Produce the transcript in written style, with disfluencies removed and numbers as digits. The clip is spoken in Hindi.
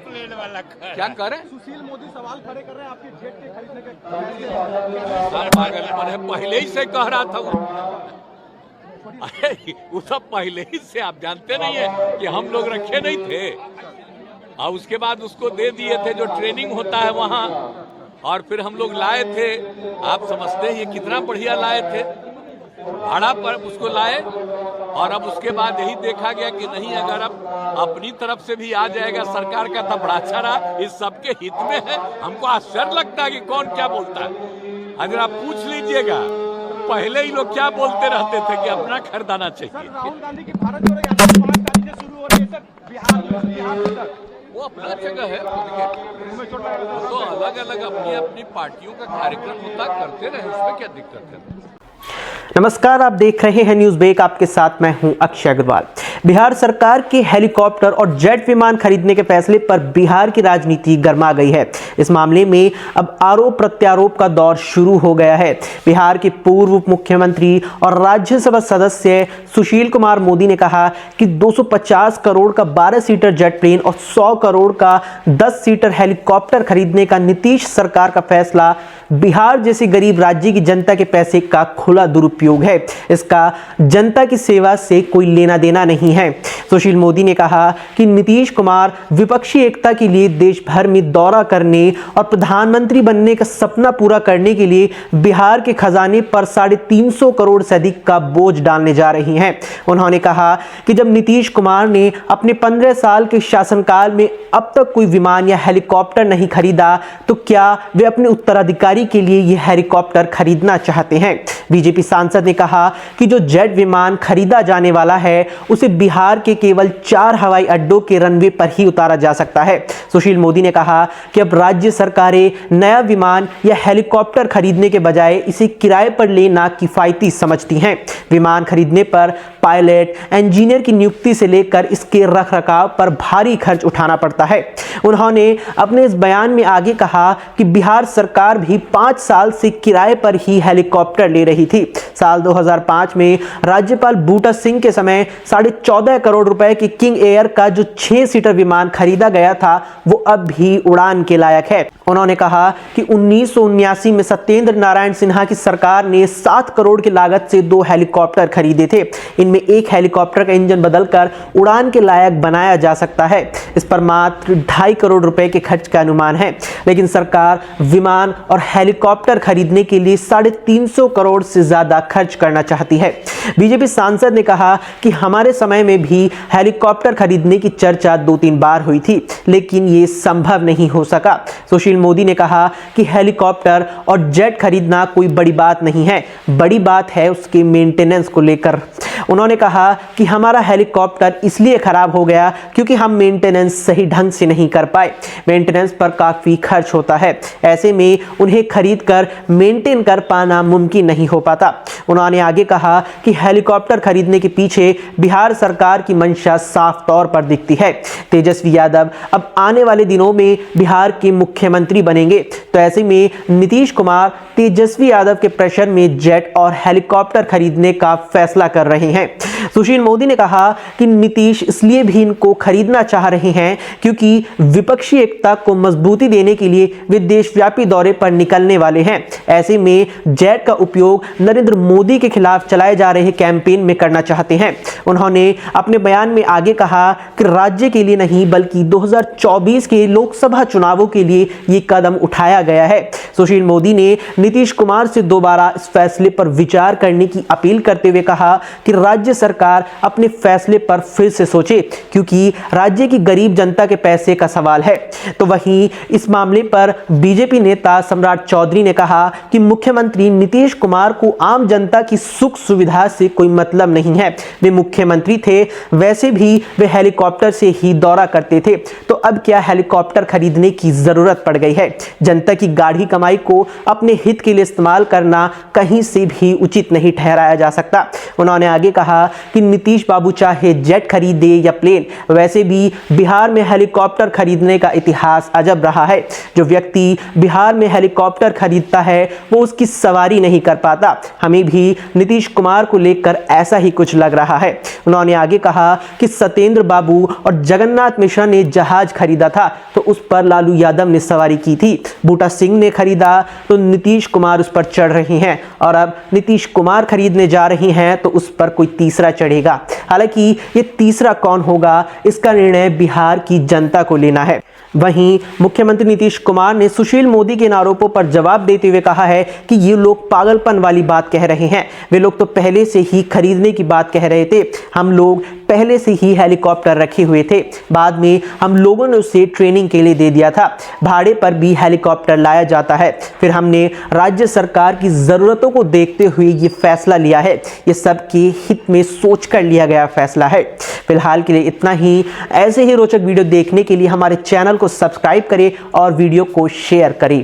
प्लेन वाला क्या कह रहे हैं? सुशील मोदी सवाल खड़े कर रहे हैं आपके जेट के खरीदने के। मैंने पहले ही से कह रहा था अरे वो सब पहले ही से, आप जानते नहीं है कि हम लोग रखे नहीं थे और उसके बाद उसको दे दिए थे जो ट्रेनिंग होता है वहां, और फिर हम लोग लाए थे। आप समझते हैं ये कितना बढ़िया लाए थे, भाड़ा पर उसको लाए, और अब उसके बाद यही देखा गया कि नहीं, अगर अब अपनी तरफ से भी आ जाएगा सरकार का तब बड़ा अच्छा रहा। इस सबके हित में है। हमको आश्चर्य लगता है कि कौन क्या बोलता है। अगर आप पूछ लीजिएगा पहले ही लोग क्या बोलते रहते थे कि अपना खरीदाना चाहिए। राहुल गांधी की भारत जोड़ो यात्रा 5 तारीख से शुरू हो रही है सर, बिहार तक। वो अपना जगह है, तो अलग अलग अपनी अपनी पार्टियों का कार्यक्रम होता, करते रहे, उसमें क्या दिक्कत है। नमस्कार, आप देख रहे हैं न्यूज ब्रेक। आपके साथ मैं हूं अक्षय अग्रवाल। बिहार सरकार के हेलीकॉप्टर और जेट विमान खरीदने के फैसले पर बिहार की राजनीति गर्मा गई है। इस मामले में अब आरोप प्रत्यारोप का दौर शुरू हो गया है। बिहार के पूर्व उप मुख्यमंत्री और राज्यसभा सदस्य सुशील कुमार मोदी ने कहा कि 250 करोड़ का 12 सीटर जेट प्लेन और 100 करोड़ का 10 सीटर हेलीकॉप्टर खरीदने का नीतीश सरकार का फैसला बिहार जैसे गरीब राज्य की जनता के पैसे का खुला दुरुपयोग है। इसका जनता की सेवा से कोई लेना देना नहीं है। सुशील मोदी ने कहा कि नीतीश कुमार विपक्षी एकता के लिए देश भर में दौरा करने और प्रधानमंत्री बनने का सपना पूरा करने के लिए बिहार के खजाने पर 350 करोड़ से अधिक का बोझ डालने जा रही हैं। उन्होंने कहा कि जब नीतीश कुमार ने अपने 15 साल के शासनकाल में अब तक कोई विमान या हेलीकॉप्टर नहीं खरीदा, तो क्या वे अपने उत्तराधिकारी के लिए यह हेलीकॉप्टर खरीदना चाहते हैं? बीजेपी सांसद ने कहा कि जो जेट विमान खरीदा जाने वाला है उसे बिहार के केवल 4 हवाई अड्डों के रनवे पर ही उतारा जा सकता है। सुशील मोदी ने कहा कि अब राज्य सरकारें नया विमान या हेलीकॉप्टर खरीदने के बजाय इसे किराए पर लेना किफायती समझती हैं। विमान खरीदने पर पायलट, इंजीनियर की नियुक्ति से लेकर इसके रखरखाव पर भारी खर्च उठाना पड़ता है। उन्होंने अपने इस बयान में आगे कहा कि बिहार सरकार भी 5 साल से किराए पर ही हेलीकॉप्टर ले रही थी। साल 2005 में राज्यपाल बूटा सिंह के समय 14.5 करोड़ रुपए की किंग एयर का जो 6 सीटर विमान खरीदा गया था वो अब भी उड़ान के लायक है। उन्होंने कहा कि 1979 में सत्येंद्र नारायण सिन्हा की सरकार ने 7 करोड़ की लागत से 2 हेलीकॉप्टर खरीदे थे। इनमें एक हेलीकॉप्टर का इंजन बदलकर उड़ान के लायक बनाया जा सकता है। इस पर मात्र 2.5 करोड़ रुपए के खर्च का अनुमान है, लेकिन सरकार विमान और हेलीकॉप्टर खरीदने के लिए 350 करोड़ से ज्यादा खर्च करना चाहती है। बीजेपी सांसद ने कहा कि हमारे समय में भी हेलीकॉप्टर खरीदने की चर्चा 2-3 बार हुई थी, लेकिन ये संभव नहीं हो सका। सुशील मोदी ने कहा कि हेलीकॉप्टर और जेट खरीदना कोई बड़ी बात नहीं है, बड़ी बात है उसके मेंटेनेंस को लेकर। उन्होंने कहा कि हमारा हेलीकॉप्टर इसलिए खराब हो गया क्योंकि हम मेंटेनेंस सही ढंग से नहीं कर पाए। मेंटेनेंस पर काफी खर्च होता है, ऐसे में उन्हें खरीद कर मेंटेन कर पाना मुमकिन नहीं हो पाता। उन्होंने आगे कहा कि हेलीकॉप्टर खरीदने के पीछे बिहार सरकार की मंशा साफ तौर पर दिखती है। तेजस्वी यादव अब आने वाले दिनों में बिहार के मुख्यमंत्री बनेंगे, तो ऐसे में नीतीश कुमार तेजस्वी यादव के प्रेशर में जेट और हेलीकॉप्टर खरीदने का फैसला कर रहे हैं। सुशील मोदी ने कहा कि नीतीश इसलिए भी इनको खरीदना चाह रहे हैं क्योंकि विपक्षी एकता को मजबूती देने के लिए वे देशव्यापी दौरे पर निकलने वाले हैं। ऐसे में जेट का उपयोग नरेंद्र मोदी के खिलाफ चलाए जा रहे कैंपेन में करना चाहते हैं। उन्होंने अपने बयान में आगे कहा कि राज्य के लिए नहीं बल्कि 2024 के लोकसभा चुनावों के लिए यह कदम उठाया गया है। सुशील मोदी ने नीतीश कुमार से दोबारा इस फैसले पर विचार करने की अपील करते हुए कहा कि राज्य सरकार अपने फैसले पर फिर से सोचे क्योंकि राज्य की गरीब जनता के पैसे का सवाल है। तो वहीं इस मामले पर बीजेपी नेता सम्राट चौधरी ने कहा कि मुख्यमंत्री नीतीश कुमार को आम जनता की सुख सुविधा से कोई मतलब नहीं है। वे मुख्यमंत्री थे, वैसे भी वे हेलीकॉप्टर से ही दौरा करते थे, तो अब क्या हेलीकॉप्टर खरीदने की जरूरत पड़ गई है? जनता की गाढ़ी कमाई को अपने हित के लिए इस्तेमाल करना कहीं से भी उचित नहीं ठहराया जा सकता। उन्होंने आगे कहा कि नीतीश बाबू चाहे जेट खरीदे या प्लेन, वैसे भी बिहार में हेलीकॉप्टर खरीदने का इतिहास अजब रहा है। जो व्यक्ति बिहार में हेलीकॉप्टर खरीदता है वो उसकी सवारी नहीं कर पाता। हमें भी नीतीश कुमार को लेकर ऐसा ही कुछ लग रहा है। उन्होंने आगे कहा कि सत्येंद्र बाबू और जगन्नाथ मिश्रा ने जहाज खरीदा था तो उस पर लालू यादव ने सवारी की थी। बूटा सिंह ने खरीदा तो नीतीश कुमार उस पर चढ़ रहे हैं और अब नीतीश कुमार खरीदने जा रहे हैं तो उस पर कोई तीसरा चढ़ेगा। हालांकि ये तीसरा कौन होगा इसका निर्णय बिहार की जनता को लेना है। वहीं मुख्यमंत्री नीतीश कुमार ने सुशील मोदी के इन आरोपों पर जवाब देते हुए कहा है कि ये लोग पागलपन वाली बात कह रहे हैं। वे लोग तो पहले से ही खरीदने की बात कह रहे थे। हम लोग पहले से ही हेलीकॉप्टर रखे हुए थे, बाद में हम लोगों ने उसे ट्रेनिंग के लिए दे दिया था। भाड़े पर भी हेलीकॉप्टर लाया जाता है। फिर हमने राज्य सरकार की ज़रूरतों को देखते हुए ये फैसला लिया है। ये सबके हित में सोचकर लिया गया फैसला है। फिलहाल के लिए इतना ही। ऐसे ही रोचक वीडियो देखने के लिए हमारे चैनल को सब्सक्राइब करें और वीडियो को शेयर करें।